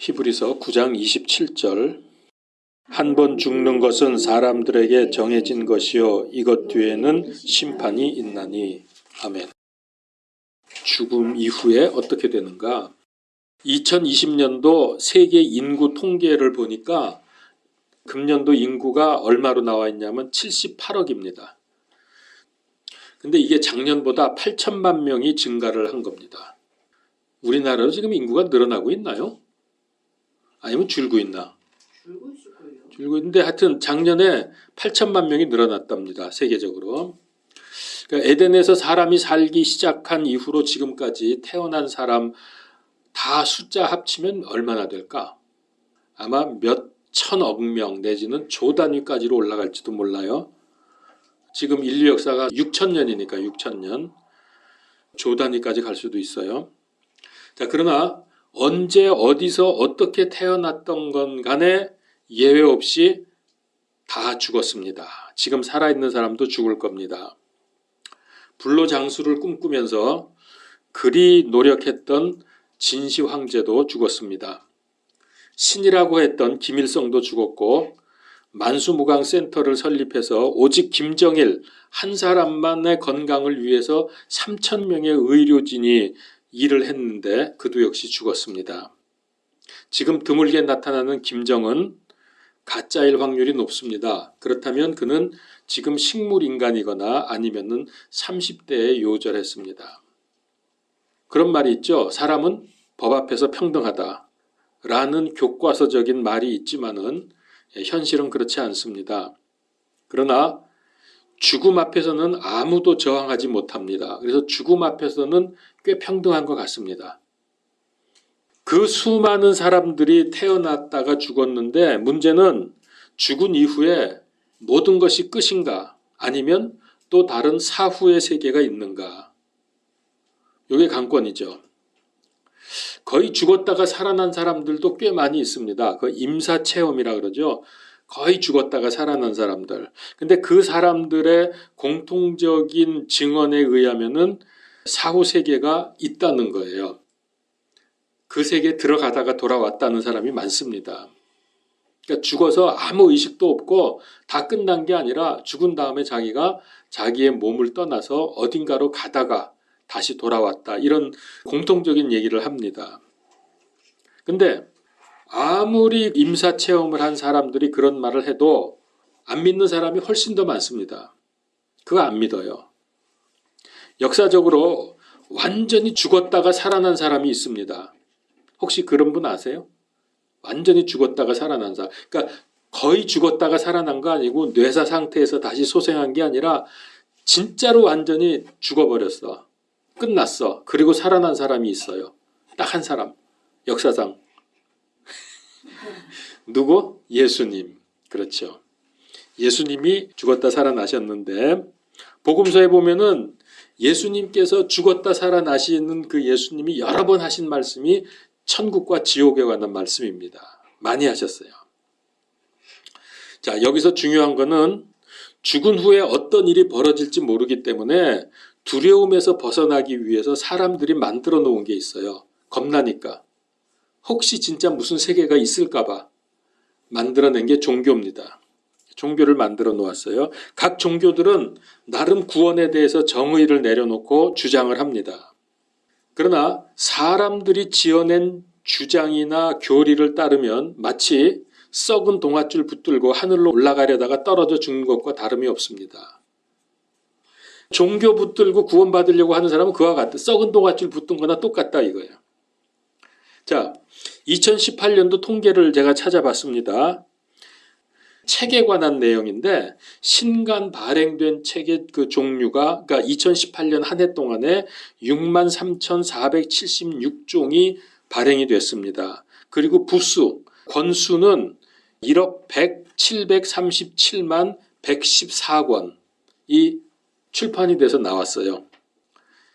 히브리서 9장 27절 한 번 죽는 것은 사람들에게 정해진 것이요 이것 뒤에는 심판이 있나니. 아멘. 죽음 이후에 어떻게 되는가? 2020년도 세계 인구 통계를 보니까 금년도 인구가 얼마로 나와 있냐면 78억입니다. 근데 이게 작년보다 8천만 명이 증가를 한 겁니다. 우리나라로 지금 인구가 늘어나고 있나요? 아니면 줄고 있나? 줄고 있는데 하여튼 작년에 8천만 명이 늘어났답니다. 세계적으로. 그러니까 에덴에서 사람이 살기 시작한 이후로 지금까지 태어난 사람 다 숫자 합치면 얼마나 될까? 아마 몇 천억 명 내지는 조 단위까지로 올라갈지도 몰라요. 지금 인류 역사가 6천년이니까 6천년. 조 단위까지 갈 수도 있어요. 자, 그러나 언제 어디서 어떻게 태어났던 건 간에 예외 없이 다 죽었습니다. 지금 살아있는 사람도 죽을 겁니다. 불로장수를 꿈꾸면서 그리 노력했던 진시 황제도 죽었습니다. 신이라고 했던 김일성도 죽었고 만수무강 센터를 설립해서 오직 김정일 한 사람만의 건강을 위해서 3,000명의 의료진이 일을 했는데 그도 역시 죽었습니다. 지금 드물게 나타나는 김정은 가짜일 확률이 높습니다. 그렇다면 그는 지금 식물인간이거나 아니면은 30대에 요절했습니다. 그런 말이 있죠. 사람은 법 앞에서 평등하다 라는 교과서적인 말이 있지만은 현실은 그렇지 않습니다. 그러나 죽음 앞에서는 아무도 저항하지 못합니다. 그래서 죽음 앞에서는 꽤 평등한 것 같습니다. 그 수많은 사람들이 태어났다가 죽었는데 문제는 죽은 이후에 모든 것이 끝인가 아니면 또 다른 사후의 세계가 있는가. 이게 관건이죠. 거의 죽었다가 살아난 사람들도 꽤 많이 있습니다. 그 임사체험이라 그러죠. 거의 죽었다가 살아난 사람들. 근데 그 사람들의 공통적인 증언에 의하면은 사후 세계가 있다는 거예요. 그 세계에 들어가다가 돌아왔다는 사람이 많습니다. 그러니까 죽어서 아무 의식도 없고 다 끝난 게 아니라 죽은 다음에 자기가 자기의 몸을 떠나서 어딘가로 가다가 다시 돌아왔다. 이런 공통적인 얘기를 합니다. 근데 아무리 임사체험을 한 사람들이 그런 말을 해도 안 믿는 사람이 훨씬 더 많습니다. 그거 안 믿어요. 역사적으로 완전히 죽었다가 살아난 사람이 있습니다. 혹시 그런 분 아세요? 완전히 죽었다가 살아난 사람. 그러니까 거의 죽었다가 살아난 거 아니고 뇌사 상태에서 다시 소생한 게 아니라 진짜로 완전히 죽어버렸어. 끝났어. 그리고 살아난 사람이 있어요. 딱 한 사람. 역사상. 누구? 예수님. 그렇죠. 예수님이 죽었다 살아나셨는데 복음서에 보면은 예수님께서 죽었다 살아나시는 그 예수님이 여러 번 하신 말씀이 천국과 지옥에 관한 말씀입니다. 많이 하셨어요. 자, 여기서 중요한 거는 죽은 후에 어떤 일이 벌어질지 모르기 때문에 두려움에서 벗어나기 위해서 사람들이 만들어 놓은 게 있어요. 겁나니까. 혹시 진짜 무슨 세계가 있을까 봐 만들어낸 게 종교입니다. 종교를 만들어 놓았어요. 각 종교들은 나름 구원에 대해서 정의를 내려놓고 주장을 합니다. 그러나 사람들이 지어낸 주장이나 교리를 따르면 마치 썩은 동아줄 붙들고 하늘로 올라가려다가 떨어져 죽는 것과 다름이 없습니다. 종교 붙들고 구원받으려고 하는 사람은 그와 같다. 썩은 동아줄 붙든 거나 똑같다 이거예요. 자, 2018년도 통계를 제가 찾아봤습니다. 책에 관한 내용인데 신간 발행된 책의 그 종류가 그러니까 2018년 한 해 동안에 63,476종이 발행이 됐습니다. 그리고 부수, 권수는 1억 737만 114권이 출판이 돼서 나왔어요.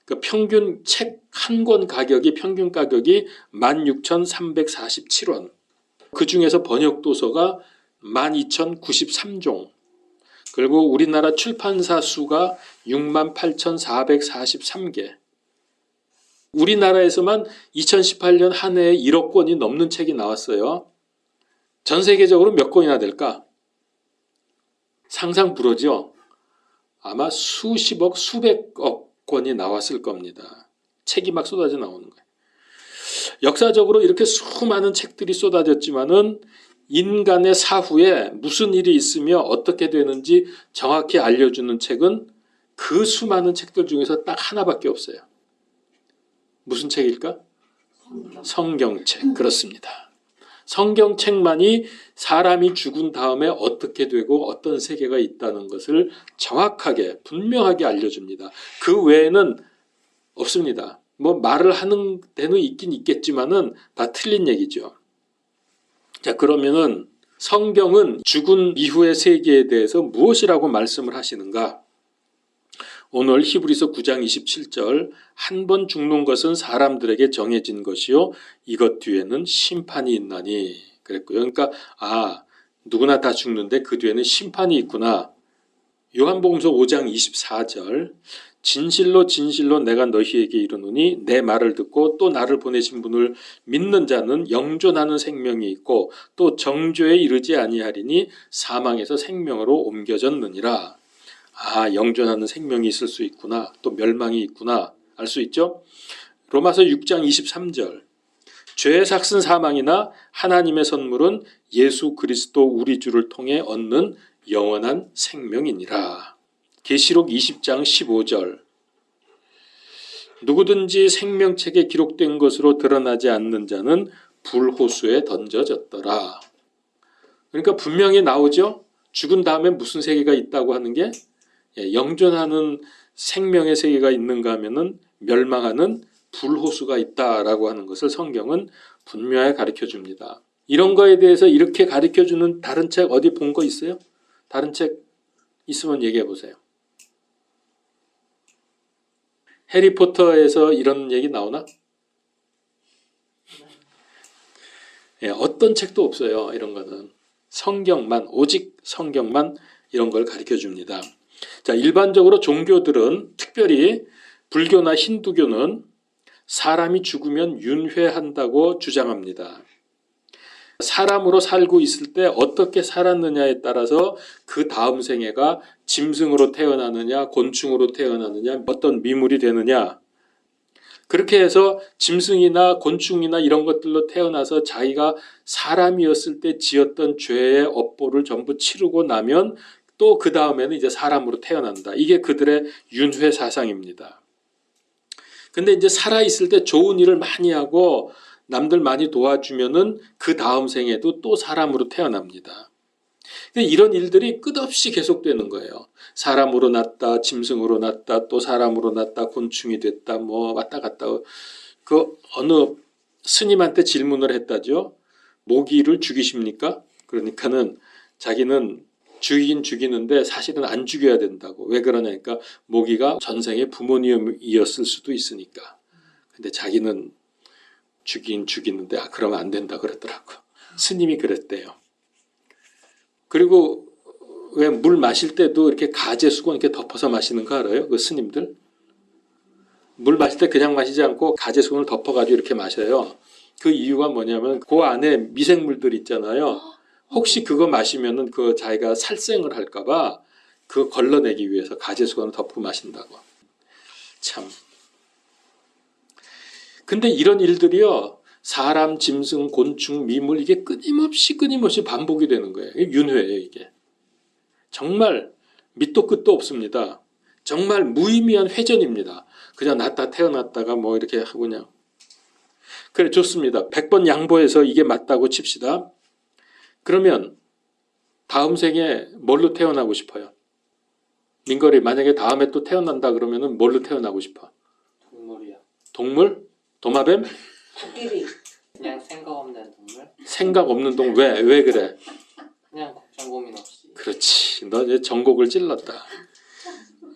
그러니까 평균 책 한 권 가격이 평균 가격이 16,347원. 그 중에서 번역 도서가 12,093종. 그리고 우리나라 출판사 수가 68,443개. 우리나라에서만 2018년 한 해에 1억 권이 넘는 책이 나왔어요. 전 세계적으로 몇 권이나 될까? 상상 불허죠. 아마 수십억, 수백억 권이 나왔을 겁니다. 책이 막 쏟아져 나오는 거예요. 역사적으로 이렇게 수많은 책들이 쏟아졌지만은 인간의 사후에 무슨 일이 있으며 어떻게 되는지 정확히 알려주는 책은 그 수많은 책들 중에서 딱 하나밖에 없어요. 무슨 책일까? 성경책. 그렇습니다. 성경책만이 사람이 죽은 다음에 어떻게 되고 어떤 세계가 있다는 것을 정확하게 분명하게 알려줍니다. 그 외에는 없습니다. 뭐 말을 하는 데는 있긴 있겠지만은 다 틀린 얘기죠. 자, 그러면은 성경은 죽은 이후의 세계에 대해서 무엇이라고 말씀을 하시는가? 오늘 히브리서 9장 27절 한 번 죽는 것은 사람들에게 정해진 것이요 이것 뒤에는 심판이 있나니 그랬고요. 그러니까 누구나 다 죽는데 그 뒤에는 심판이 있구나. 요한복음서 5장 24절 진실로 진실로 내가 너희에게 이르노니 내 말을 듣고 또 나를 보내신 분을 믿는 자는 영존하는 생명이 있고 또 정죄에 이르지 아니하리니 사망에서 생명으로 옮겨졌느니라. 영존하는 생명이 있을 수 있구나. 또 멸망이 있구나. 알 수 있죠? 로마서 6장 23절 죄의 삭슨 사망이나 하나님의 선물은 예수 그리스도 우리 주를 통해 얻는 영원한 생명이니라. 계시록 20장 15절 누구든지 생명책에 기록된 것으로 드러나지 않는 자는 불호수에 던져졌더라. 그러니까 분명히 나오죠. 죽은 다음에 무슨 세계가 있다고 하는 게 영존하는 생명의 세계가 있는가 하면은 멸망하는 불호수가 있다라고 하는 것을 성경은 분명히 가르쳐 줍니다. 이런 거에 대해서 이렇게 가르쳐 주는 다른 책 어디 본 거 있어요? 다른 책 있으면 얘기해 보세요. 해리포터에서 이런 얘기 나오나? 어떤 책도 없어요. 이런 거는 성경만, 오직 성경만 이런 걸 가르쳐 줍니다. 자, 일반적으로 종교들은 특별히 불교나 힌두교는 사람이 죽으면 윤회한다고 주장합니다. 사람으로 살고 있을 때 어떻게 살았느냐에 따라서 그 다음 생애가 짐승으로 태어나느냐, 곤충으로 태어나느냐, 어떤 미물이 되느냐. 그렇게 해서 짐승이나 곤충이나 이런 것들로 태어나서 자기가 사람이었을 때 지었던 죄의 업보를 전부 치르고 나면 또 그 다음에는 이제 사람으로 태어난다. 이게 그들의 윤회 사상입니다. 근데 이제 살아있을 때 좋은 일을 많이 하고 남들 많이 도와주면은 그 다음 생에도 또 사람으로 태어납니다. 근데 이런 일들이 끝없이 계속되는 거예요. 사람으로 났다, 짐승으로 났다, 또 사람으로 났다, 곤충이 됐다, 뭐 왔다 갔다. 그 어느 스님한테 질문을 했다죠. 모기를 죽이십니까? 그러니까는 자기는 죽이긴 죽이는데 사실은 안 죽여야 된다고. 왜 그러냐니까 모기가 전생에 부모님이었을 수도 있으니까. 근데 자기는 죽이긴 죽이는데 그러면 안 된다 그랬더라고요. 스님이 그랬대요. 그리고 왜 물 마실 때도 이렇게 가재 수건 이렇게 덮어서 마시는 거 알아요? 그 스님들? 물 마실 때 그냥 마시지 않고 가재 수건을 덮어가지고 이렇게 마셔요. 그 이유가 뭐냐면 그 안에 미생물들 있잖아요. 혹시 그거 마시면은 그 자기가 살생을 할까봐 그거 걸러내기 위해서 가재 수건을 덮고 마신다고. 참. 근데 이런 일들이요. 사람, 짐승, 곤충, 미물 이게 끊임없이 반복이 되는 거예요. 이게 윤회예요, 이게. 정말 밑도 끝도 없습니다. 정말 무의미한 회전입니다. 그냥 낳다 태어났다가 뭐 이렇게 하고 그냥. 그래, 좋습니다. 100번 양보해서 이게 맞다고 칩시다. 그러면 다음 생에 뭘로 태어나고 싶어요? 민걸이 만약에 다음에 또 태어난다 그러면은 뭘로 태어나고 싶어? 동물이요. 동물? 도마뱀? 코끼리. 그냥 생각 없는 동물. 생각 없는 동물. 왜 그래? 그냥 걱정 고민 없이. 그렇지. 너 이제 전곡을 찔렀다.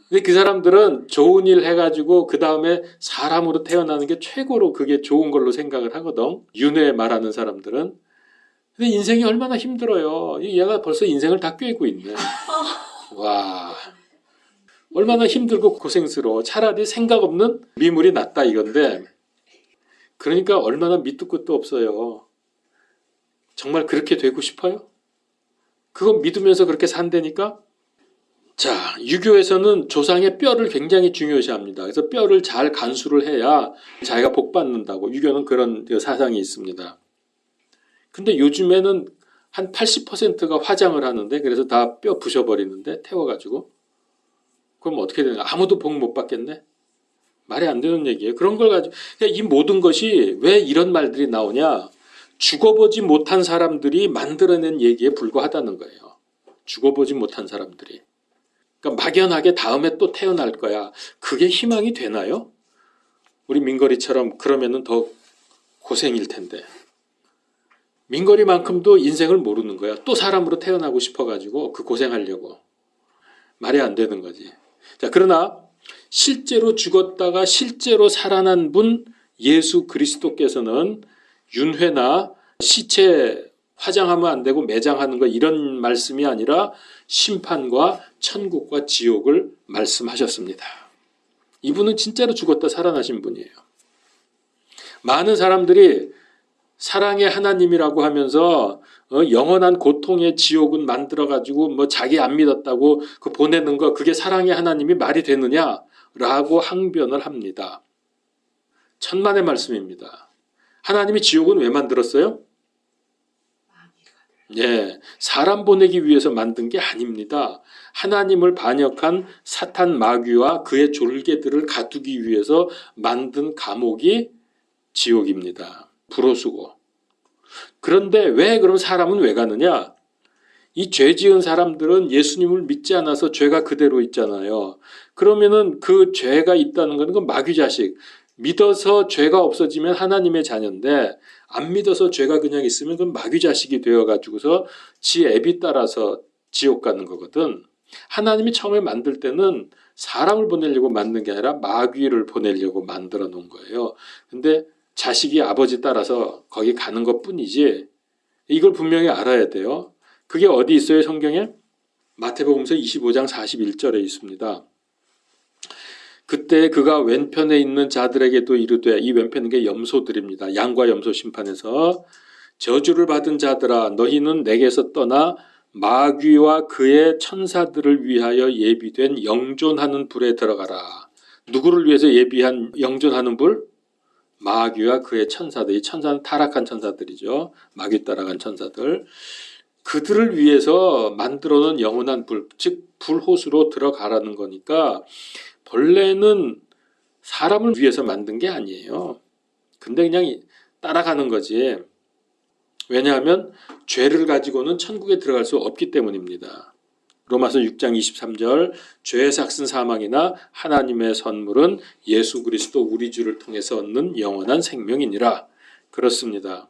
근데 그 사람들은 좋은 일 해가지고 그 다음에 사람으로 태어나는 게 최고로 그게 좋은 걸로 생각을 하거든. 윤회 말하는 사람들은. 근데 인생이 얼마나 힘들어요. 얘가 벌써 인생을 다 꿰고 있네. 와, 얼마나 힘들고 고생스러워. 차라리 생각 없는 미물이 낫다 이건데 그러니까 얼마나 밑도 끝도 없어요. 정말 그렇게 되고 싶어요? 그거 믿으면서 그렇게 산다니까? 자, 유교에서는 조상의 뼈를 굉장히 중요시합니다. 그래서 뼈를 잘 간수를 해야 자기가 복 받는다고 유교는 그런 사상이 있습니다. 근데 요즘에는 한 80%가 화장을 하는데 그래서 다 뼈 부셔버리는데 태워가지고 그럼 어떻게 되나? 아무도 복 못 받겠네? 말이 안 되는 얘기예요. 그런 걸 가지고 그러니까 이 모든 것이 왜 이런 말들이 나오냐? 죽어보지 못한 사람들이 만들어낸 얘기에 불과하다는 거예요. 죽어보지 못한 사람들이. 그러니까 막연하게 다음에 또 태어날 거야. 그게 희망이 되나요? 우리 민거리처럼 그러면은 더 고생일 텐데. 민거리만큼도 인생을 모르는 거야. 또 사람으로 태어나고 싶어가지고 그 고생하려고. 말이 안 되는 거지. 자, 그러나 실제로 죽었다가 실제로 살아난 분 예수 그리스도께서는 윤회나 시체 화장하면 안 되고 매장하는 거 이런 말씀이 아니라 심판과 천국과 지옥을 말씀하셨습니다. 이분은 진짜로 죽었다 살아나신 분이에요. 많은 사람들이 사랑의 하나님이라고 하면서 영원한 고통의 지옥은 만들어가지고 뭐 자기 안 믿었다고 그 보내는 거 그게 사랑의 하나님이 말이 되느냐라고 항변을 합니다. 천만의 말씀입니다. 하나님이 지옥은 왜 만들었어요? 예, 사람 보내기 위해서 만든 게 아닙니다. 하나님을 반역한 사탄 마귀와 그의 졸개들을 가두기 위해서 만든 감옥이 지옥입니다. 불호수고. 그런데 왜 그럼 사람은 왜 가느냐? 이 죄 지은 사람들은 예수님을 믿지 않아서 죄가 그대로 있잖아요. 그러면은 그 죄가 있다는 건 그 마귀 자식. 믿어서 죄가 없어지면 하나님의 자녀인데 안 믿어서 죄가 그냥 있으면 그건 마귀 자식이 되어가지고서 지 애비 따라서 지옥 가는 거거든. 하나님이 처음에 만들 때는 사람을 보내려고 만든 게 아니라 마귀를 보내려고 만들어 놓은 거예요. 근데 자식이 아버지 따라서 거기 가는 것 뿐이지 이걸 분명히 알아야 돼요. 그게 어디 있어요 성경에? 마태복음서 25장 41절에 있습니다. 그때 그가 왼편에 있는 자들에게도 이르되 이 왼편인 게 염소들입니다. 양과 염소 심판에서 저주를 받은 자들아 너희는 내게서 떠나 마귀와 그의 천사들을 위하여 예비된 영존하는 불에 들어가라. 누구를 위해서 예비한 영존하는 불? 마귀와 그의 천사들. 이 천사는 타락한 천사들이죠. 마귀 따라간 천사들. 그들을 위해서 만들어 놓은 영원한 불, 즉 불호수로 들어가라는 거니까 본래는 사람을 위해서 만든 게 아니에요. 근데 그냥 따라가는 거지. 왜냐하면 죄를 가지고는 천국에 들어갈 수 없기 때문입니다. 로마서 6장 23절 죄의 삭슨 사망이나 하나님의 선물은 예수 그리스도 우리 주를 통해서 얻는 영원한 생명이니라. 그렇습니다.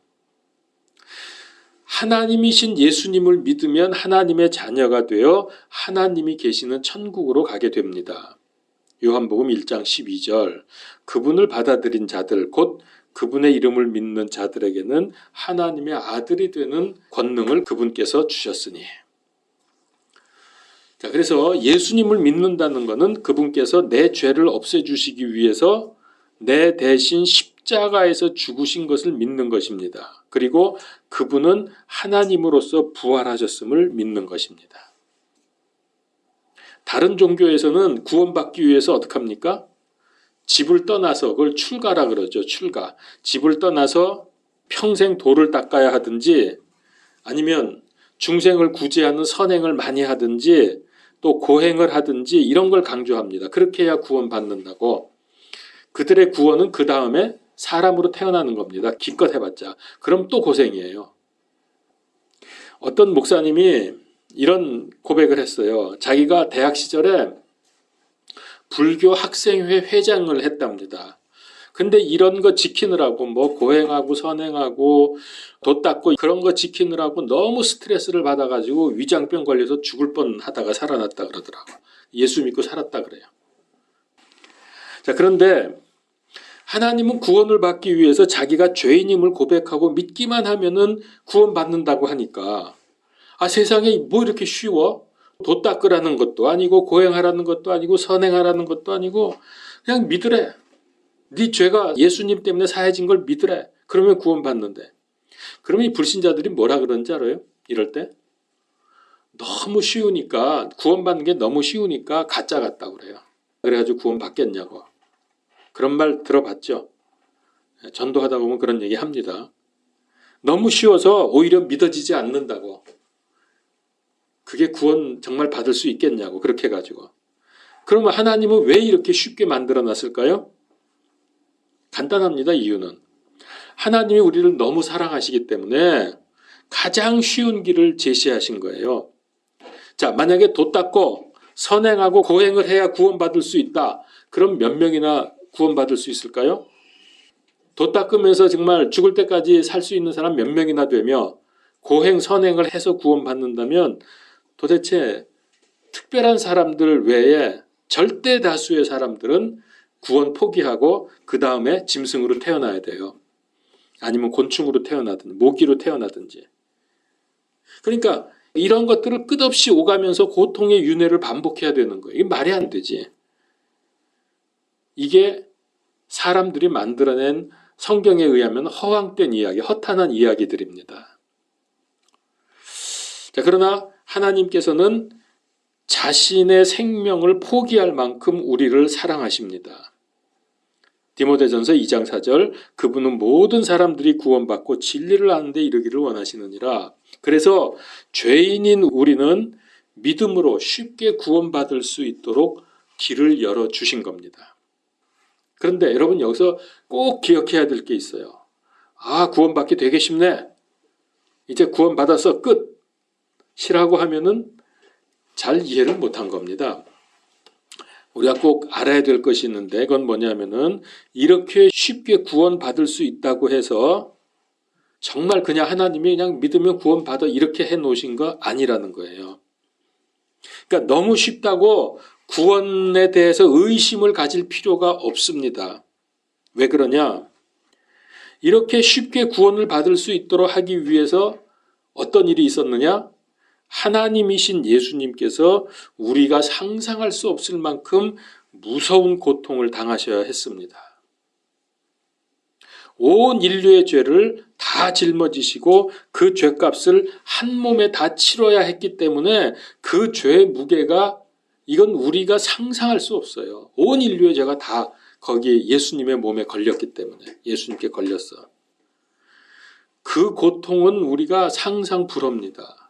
하나님이신 예수님을 믿으면 하나님의 자녀가 되어 하나님이 계시는 천국으로 가게 됩니다. 요한복음 1장 12절 그분을 받아들인 자들 곧 그분의 이름을 믿는 자들에게는 하나님의 아들이 되는 권능을 그분께서 주셨으니. 자, 그래서 예수님을 믿는다는 것은 그분께서 내 죄를 없애주시기 위해서 내 대신 십자가에서 죽으신 것을 믿는 것입니다. 그리고 그분은 하나님으로서 부활하셨음을 믿는 것입니다. 다른 종교에서는 구원받기 위해서 어떻게 합니까? 집을 떠나서 그걸 출가라 그러죠. 출가. 집을 떠나서 평생 도를 닦아야 하든지 아니면 중생을 구제하는 선행을 많이 하든지 또 고행을 하든지 이런 걸 강조합니다. 그렇게 해야 구원받는다고. 그들의 구원은 그 다음에 사람으로 태어나는 겁니다. 기껏 해봤자. 그럼 또 고생이에요. 어떤 목사님이 이런 고백을 했어요. 자기가 대학 시절에 불교 학생회 회장을 했답니다. 근데 이런 거 지키느라고 뭐 고행하고 선행하고 도 닦고 그런 거 지키느라고 너무 스트레스를 받아가지고 위장병 걸려서 죽을 뻔하다가 살아났다 그러더라고. 예수 믿고 살았다 그래요. 자, 그런데 하나님은 구원을 받기 위해서 자기가 죄인임을 고백하고 믿기만 하면은 구원받는다고 하니까 세상에 뭐 이렇게 쉬워? 도 닦으라는 것도 아니고 고행하라는 것도 아니고 선행하라는 것도 아니고 그냥 믿으래. 네 죄가 예수님 때문에 사해진 걸 믿으래. 그러면 구원받는데. 그러면 이 불신자들이 뭐라 그러는지 알아요? 이럴 때 너무 쉬우니까, 구원받는 게 너무 쉬우니까 가짜 같다고 그래요. 그래가지고 구원받겠냐고. 그런 말 들어봤죠? 전도하다 보면 그런 얘기 합니다. 너무 쉬워서 오히려 믿어지지 않는다고. 그게 구원 정말 받을 수 있겠냐고. 그렇게 해가지고. 그러면 하나님은 왜 이렇게 쉽게 만들어 놨을까요? 간단합니다. 이유는 하나님이 우리를 너무 사랑하시기 때문에 가장 쉬운 길을 제시하신 거예요. 자, 만약에 도 닦고 선행하고 고행을 해야 구원받을 수 있다. 그럼 몇 명이나 구원받을 수 있을까요? 도 닦으면서 정말 죽을 때까지 살 수 있는 사람 몇 명이나 되며 고행 선행을 해서 구원받는다면 도대체 특별한 사람들 외에 절대 다수의 사람들은 구원 포기하고 그 다음에 짐승으로 태어나야 돼요. 아니면 곤충으로 태어나든 모기로 태어나든지. 그러니까 이런 것들을 끝없이 오가면서 고통의 윤회를 반복해야 되는 거예요. 이게 말이 안 되지. 이게 사람들이 만들어낸 성경에 의하면 허황된 이야기, 허탄한 이야기들입니다. 자, 그러나 하나님께서는 자신의 생명을 포기할 만큼 우리를 사랑하십니다. 디모데전서 2장 4절, 그분은 모든 사람들이 구원받고 진리를 아는 데 이르기를 원하시느니라. 그래서 죄인인 우리는 믿음으로 쉽게 구원받을 수 있도록 길을 열어주신 겁니다. 그런데 여러분 여기서 꼭 기억해야 될 게 있어요. 아, 구원받기 되게 쉽네. 이제 구원받아서 끝. 시라고 하면은 잘 이해를 못한 겁니다. 우리가 꼭 알아야 될 것이 있는데 그건 뭐냐면은 이렇게 쉽게 구원받을 수 있다고 해서 정말 그냥 하나님이 그냥 믿으면 구원받아 이렇게 해놓으신 거 아니라는 거예요. 그러니까 너무 쉽다고 구원에 대해서 의심을 가질 필요가 없습니다. 왜 그러냐? 이렇게 쉽게 구원을 받을 수 있도록 하기 위해서 어떤 일이 있었느냐? 하나님이신 예수님께서 우리가 상상할 수 없을 만큼 무서운 고통을 당하셔야 했습니다. 온 인류의 죄를 다 짊어지시고 그 죄값을 한 몸에 다 치러야 했기 때문에 그 죄의 무게가 이건 우리가 상상할 수 없어요. 온 인류의 죄가 다 거기에 예수님의 몸에 걸렸기 때문에 예수님께 걸렸어. 그 고통은 우리가 상상 불허입니다.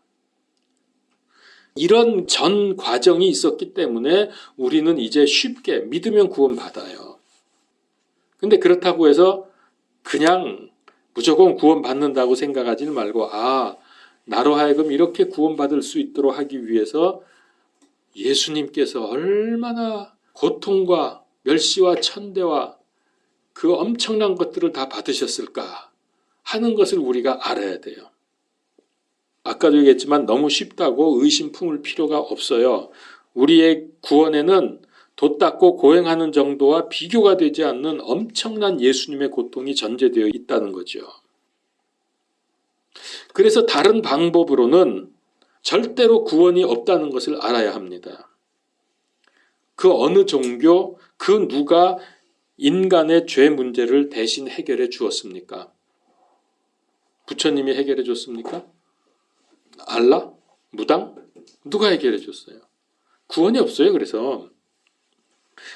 이런 전 과정이 있었기 때문에 우리는 이제 쉽게 믿으면 구원받아요. 근데 그렇다고 해서 그냥 무조건 구원받는다고 생각하지는 말고 나로 하여금 이렇게 구원받을 수 있도록 하기 위해서 예수님께서 얼마나 고통과 멸시와 천대와 그 엄청난 것들을 다 받으셨을까 하는 것을 우리가 알아야 돼요. 아까도 얘기했지만 너무 쉽다고 의심 품을 필요가 없어요. 우리의 구원에는 도 닦고 고행하는 정도와 비교가 되지 않는 엄청난 예수님의 고통이 전제되어 있다는 거죠. 그래서 다른 방법으로는 절대로 구원이 없다는 것을 알아야 합니다. 그 어느 종교, 그 누가 인간의 죄 문제를 대신 해결해 주었습니까? 부처님이 해결해 줬습니까? 알라? 무당? 누가 해결해 줬어요? 구원이 없어요. 그래서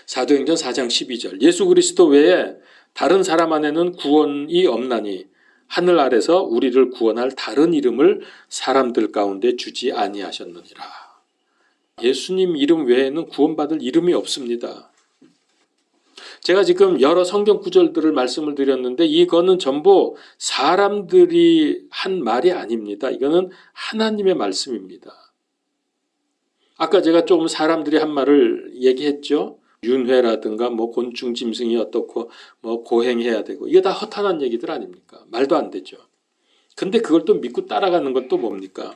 사도행전 4장 12절 예수 그리스도 외에 다른 사람 안에는 구원이 없나니 하늘 아래서 우리를 구원할 다른 이름을 사람들 가운데 주지 아니하셨느니라. 예수님 이름 외에는 구원받을 이름이 없습니다. 제가 지금 여러 성경 구절들을 말씀을 드렸는데 이거는 전부 사람들이 한 말이 아닙니다. 이거는 하나님의 말씀입니다. 아까 제가 조금 사람들이 한 말을 얘기했죠. 윤회라든가 곤충 짐승이 어떻고 고행해야 되고 이게 다 허탄한 얘기들 아닙니까? 말도 안 되죠. 근데 그걸 또 믿고 따라가는 건 또 뭡니까?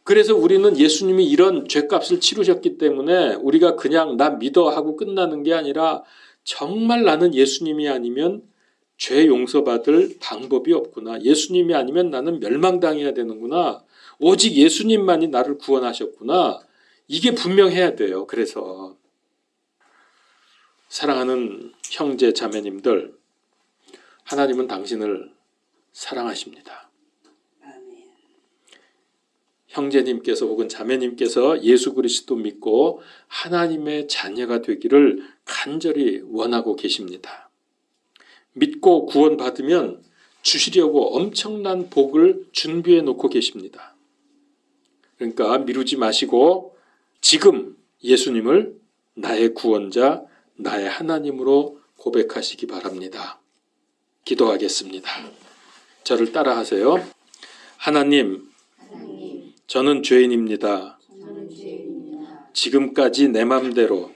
그래서 우리는 예수님이 이런 죄값을 치르셨기 때문에 우리가 그냥 나 믿어 하고 끝나는 게 아니라 정말 나는 예수님이 아니면 죄 용서받을 방법이 없구나. 예수님이 아니면 나는 멸망당해야 되는구나. 오직 예수님만이 나를 구원하셨구나. 이게 분명해야 돼요. 그래서 사랑하는 형제 자매님들, 하나님은 당신을 사랑하십니다. 형제님께서 혹은 자매님께서 예수 그리스도 믿고 하나님의 자녀가 되기를 간절히 원하고 계십니다. 믿고 구원받으면 주시려고 엄청난 복을 준비해 놓고 계십니다. 그러니까 미루지 마시고 지금 예수님을 나의 구원자, 나의 하나님으로 고백하시기 바랍니다. 기도하겠습니다. 저를 따라하세요. 하나님, 저는 죄인입니다. 지금까지 내 맘대로,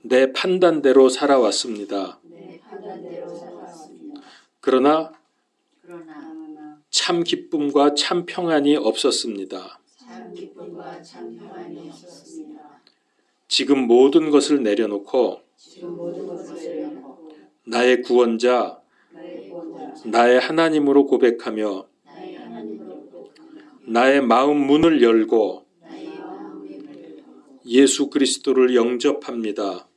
내 판단대로 살아왔습니다. 그러나 참 기쁨과 참 평안이 없었습니다. 지금 모든 것을 내려놓고 나의 구원자, 나의 하나님으로 고백하며 나의 마음 문을 열고 예수 그리스도를 영접합니다.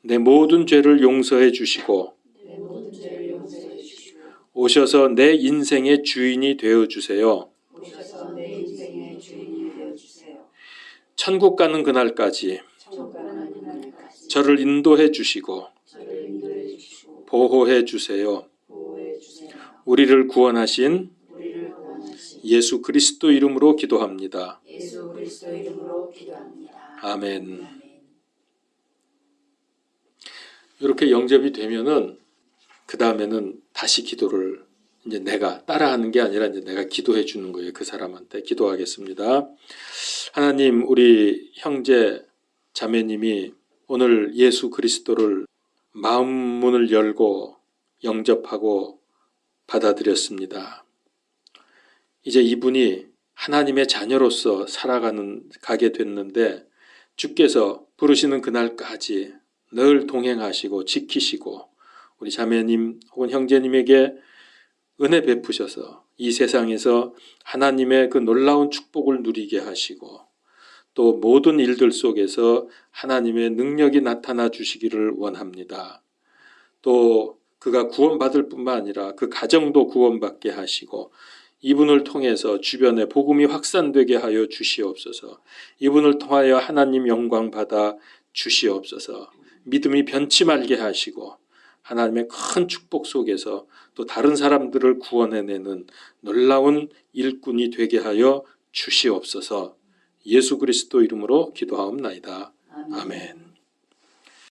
내 모든 죄를 용서해 주시고 오셔서 내 인생의 주인이 되어 주세요. 천국 가는 그날까지 저를 인도해 주시고 보호해 주세요. 우리를 구원하신 예수 그리스도 이름으로 기도합니다. 아멘. 이렇게 영접이 되면은 그 다음에는 다시 기도를 이제 내가 따라하는 게 아니라 이제 내가 기도해 주는 거예요. 그 사람한테 기도하겠습니다. 하나님, 우리 형제 자매님이 오늘 예수 그리스도를 마음 문을 열고 영접하고 받아들였습니다. 이제 이분이 하나님의 자녀로서 가게 됐는데 주께서 부르시는 그날까지 늘 동행하시고 지키시고 우리 자매님 혹은 형제님에게 은혜 베푸셔서 이 세상에서 하나님의 그 놀라운 축복을 누리게 하시고 또 모든 일들 속에서 하나님의 능력이 나타나 주시기를 원합니다. 또 그가 구원받을 뿐만 아니라 그 가정도 구원받게 하시고 이분을 통해서 주변에 복음이 확산되게 하여 주시옵소서. 이분을 통하여 하나님 영광 받아 주시옵소서. 믿음이 변치 말게 하시고 하나님의 큰 축복 속에서 또 다른 사람들을 구원해내는 놀라운 일꾼이 되게 하여 주시옵소서. 예수 그리스도 이름으로 기도하옵나이다. 아멘.